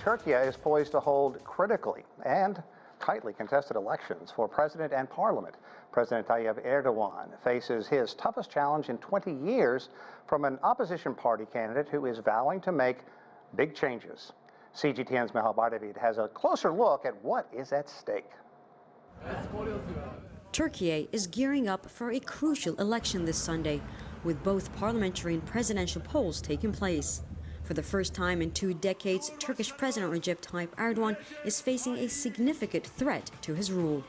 Turkiye is poised to hold critically and tightly contested elections for president and parliament. President Tayyip Erdogan faces his toughest challenge in 20 years from an opposition party candidate who is vowing to make big changes. CGTN's Mihal Bardavid has a closer look at what is at stake. Turkiye is gearing up for a crucial election this Sunday, with both parliamentary and presidential polls taking place. For the first time in 2 decades, Turkish President Recep Tayyip Erdogan is facing a significant threat to his rule.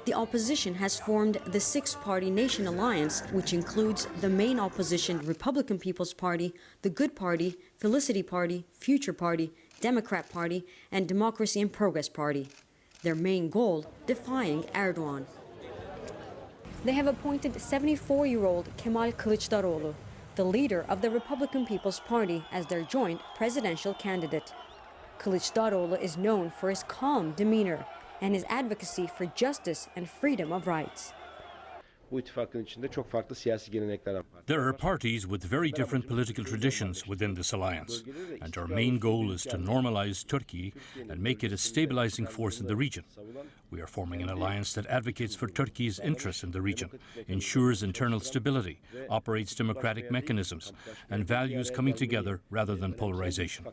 The opposition has formed the 6-party Nation Alliance, which includes the main opposition Republican People's Party, the Good Party, Felicity Party, Future Party, Democrat Party, and Democracy and Progress Party. Their main goal, defying Erdogan. They have appointed 74-year-old Kemal Kılıçdaroğlu, the leader of the Republican People's Party, as their joint presidential candidate. Kılıçdaroğlu is known for his calm demeanor and his advocacy for justice and freedom of rights. There are parties with very different political traditions within this alliance, and our main goal is to normalize Turkey and make it a stabilizing force in the region. We are forming an alliance that advocates for Turkey's interests in the region, ensures internal stability, operates democratic mechanisms, and values coming together rather than polarization.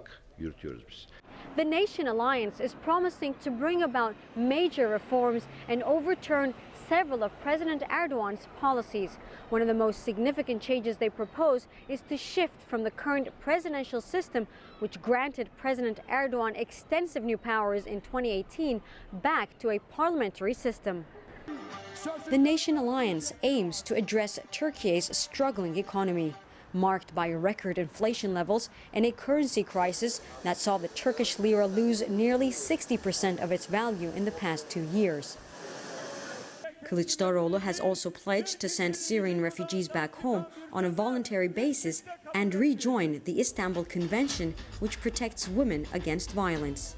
The Nation Alliance is promising to bring about major reforms and overturn several of President Erdogan's policies. One of the most significant changes they propose is to shift from the current presidential system, which granted President Erdogan extensive new powers in 2018, back to a parliamentary system. The Nation Alliance aims to address Turkey's struggling economy, marked by record inflation levels and a currency crisis that saw the Turkish lira lose nearly 60% of its value in the past 2 years. Kılıçdaroğlu has also pledged to send Syrian refugees back home on a voluntary basis and rejoin the Istanbul Convention, which protects women against violence.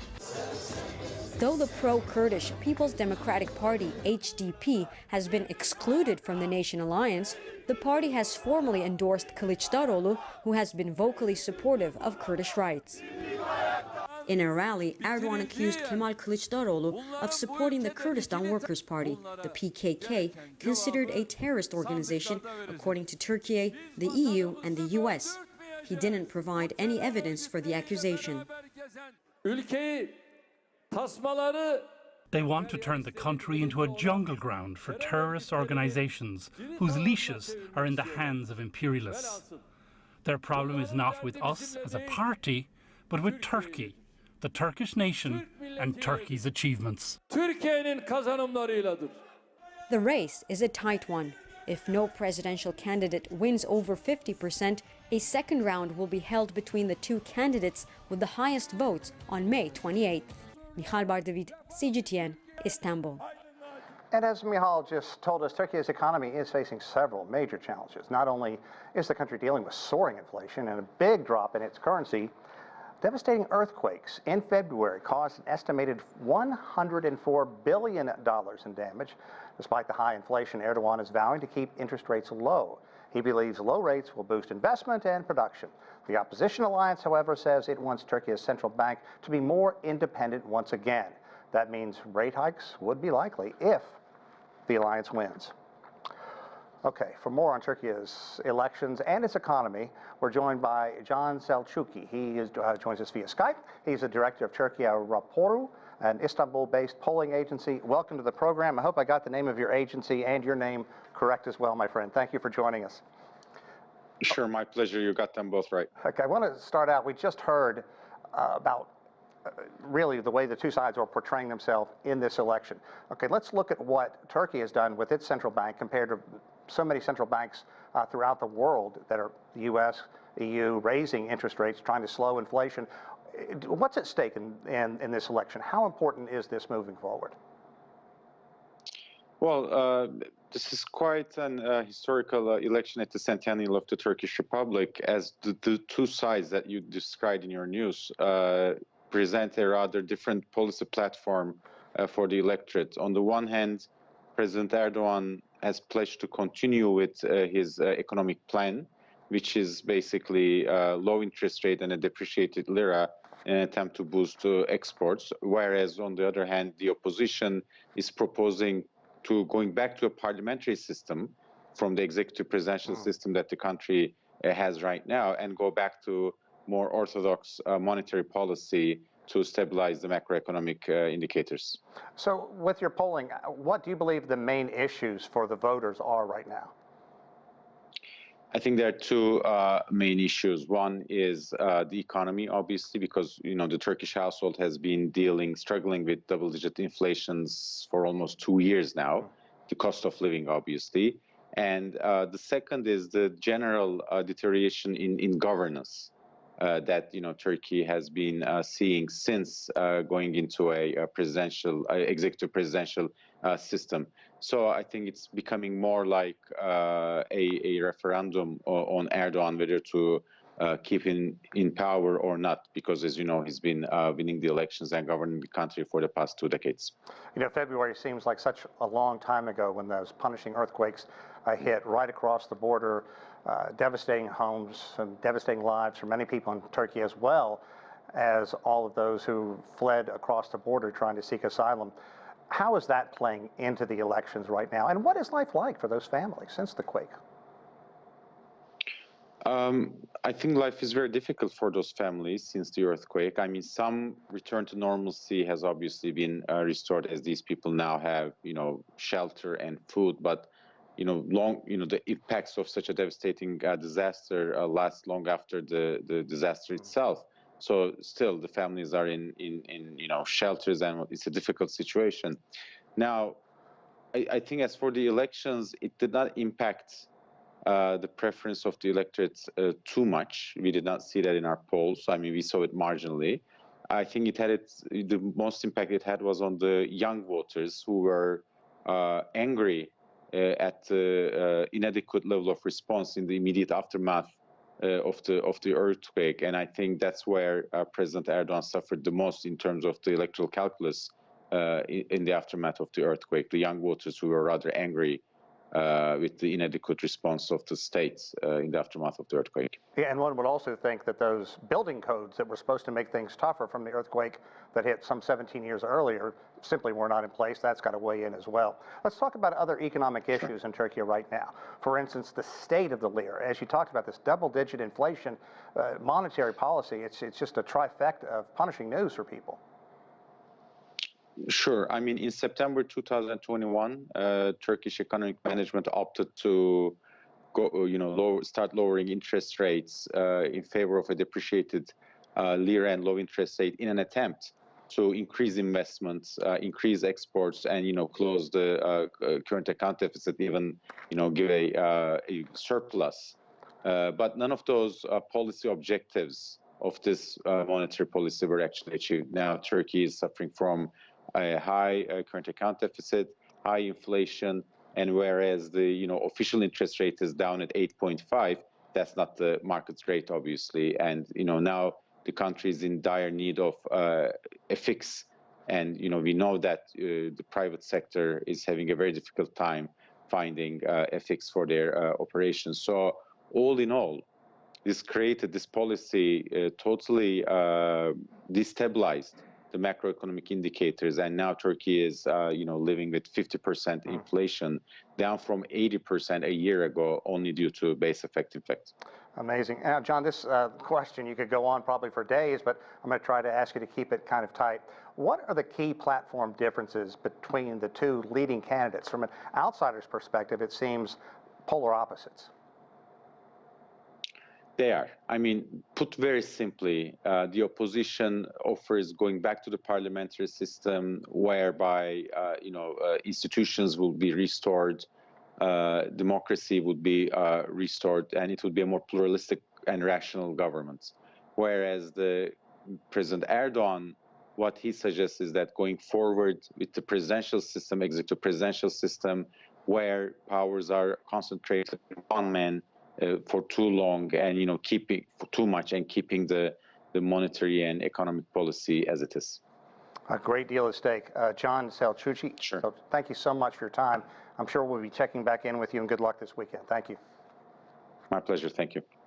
Though the pro-Kurdish People's Democratic Party, HDP, has been excluded from the Nation Alliance, the party has formally endorsed Kılıçdaroğlu, who has been vocally supportive of Kurdish rights. In a rally, Erdogan accused Kemal Kılıçdaroğlu of supporting the Kurdistan Workers' Party, the PKK, considered a terrorist organization according to Turkey, the EU and the US. He didn't provide any evidence for the accusation. They want to turn the country into a jungle ground for terrorist organizations whose leashes are in the hands of imperialists. Their problem is not with us as a party, but with Turkey, the Turkish nation, and Turkey's achievements. The race is a tight one. If no presidential candidate wins over 50%, a second round will be held between the 2 candidates with the highest votes on May 28th. Mihal Bardavid, CGTN, Istanbul. And as Mihal just told us, Turkey's economy is facing several major challenges. Not only is the country dealing with soaring inflation and a big drop in its currency, devastating earthquakes in February caused an estimated $104 billion in damage. Despite the high inflation, Erdogan is vowing to keep interest rates low. He believes low rates will boost investment and production. The opposition alliance, however, says it wants Turkey's central bank to be more independent once again. That means rate hikes would be likely if the alliance wins. Okay, for more on Turkey's elections and its economy, we're joined by Can Selcuki. He joins us via Skype. He's the director of Turkiye Raporu, an Istanbul-based polling agency. Welcome to the program. I hope I got the name of your agency and your name correct as well, my friend. Thank you for joining us. Sure, my pleasure. You got them both right. Okay, I want to start out. We just heard about really the way the 2 sides are portraying themselves in this election. Okay, let's look at what Turkey has done with its central bank compared to so many central banks throughout the world that are the US, EU, raising interest rates, trying to slow inflation. What's at stake in this election? How important is this moving forward? Well, this is quite an historical election at the centennial of the Turkish Republic, as the 2 sides that you described in your news present a rather different policy platform for the electorate. On the one hand, President Erdogan has pledged to continue with his economic plan, which is basically low interest rate and a depreciated lira in an attempt to boost exports, whereas on the other hand, the opposition is proposing to going back to a parliamentary system from the executive presidential system that the country has right now, and go back to more orthodox monetary policy to stabilize the macroeconomic indicators. So with your polling, what do you believe the main issues for the voters are right now? I think there are two main issues. One is the economy, obviously, because the Turkish household has been struggling with double-digit inflations for almost 2 years now. The cost of living, obviously, and the second is the general deterioration in governance that Turkey has been seeing since going into a executive presidential system. So I think it's becoming more like a referendum on Erdogan whether to keep in power or not, because as you know, he's been winning the elections and governing the country for the past 2 decades. February seems like such a long time ago when those punishing earthquakes hit right across the border, devastating homes and devastating lives for many people in Turkey, as well as all of those who fled across the border trying to seek asylum. How is that playing into the elections right now? And what is life like for those families since the quake? I think life is very difficult for those families since the earthquake. I mean, some return to normalcy has obviously been restored, as these people now have, shelter and food. But, the impacts of such a devastating disaster last long after the disaster itself. So still, the families are in shelters, and it's a difficult situation. Now, I think as for the elections, it did not impact the preference of the electorate too much. We did not see that in our polls. I mean, we saw it marginally. I think the most impact it had was on the young voters who were angry at the inadequate level of response in the immediate aftermath of the earthquake. And I think that's where President Erdogan suffered the most in terms of the electoral calculus in the aftermath of the earthquake. The young voters who were rather angry with the inadequate response of the states in the aftermath of the earthquake. Yeah, and one would also think that those building codes that were supposed to make things tougher from the earthquake that hit some 17 years earlier simply were not in place. That's got to weigh in as well. Let's talk about other economic issues in Turkey right now. For instance, the state of the lira. As you talked about, this double-digit inflation, monetary policy, it's just a trifecta of punishing news for people. Sure. I mean, in September 2021, Turkish economic management opted to start lowering interest rates in favor of a depreciated lira and low interest rate in an attempt to increase investments, increase exports, and close the current account deficit, even give a surplus. But none of those policy objectives of this monetary policy were actually achieved. Now Turkey is suffering from a high current account deficit, high inflation, and whereas the official interest rate is down at 8.5, that's not the market's rate, obviously. And now the country is in dire need of a fix, and we know that the private sector is having a very difficult time finding a fix for their operations. So all in all, this policy totally destabilized the macroeconomic indicators, and now Turkey is, living with 50% inflation, down from 80% a year ago, only due to base effect effects. Amazing. Now, John, this question, you could go on probably for days, but I'm going to try to ask you to keep it kind of tight. What are the key platform differences between the two leading candidates? From an outsider's perspective, it seems polar opposites. They are. I mean, put very simply, the opposition offers going back to the parliamentary system, whereby institutions will be restored, democracy would be restored, and it would be a more pluralistic and rational government. Whereas the President Erdogan, what he suggests is that going forward with the presidential system, executive presidential system, where powers are concentrated in one man for too long, and keeping for too much, and keeping the monetary and economic policy as it is. A great deal at stake. Can Selcuki, sure. So thank you so much for your time. I'm sure we'll be checking back in with you, and good luck this weekend. Thank you. My pleasure. Thank you.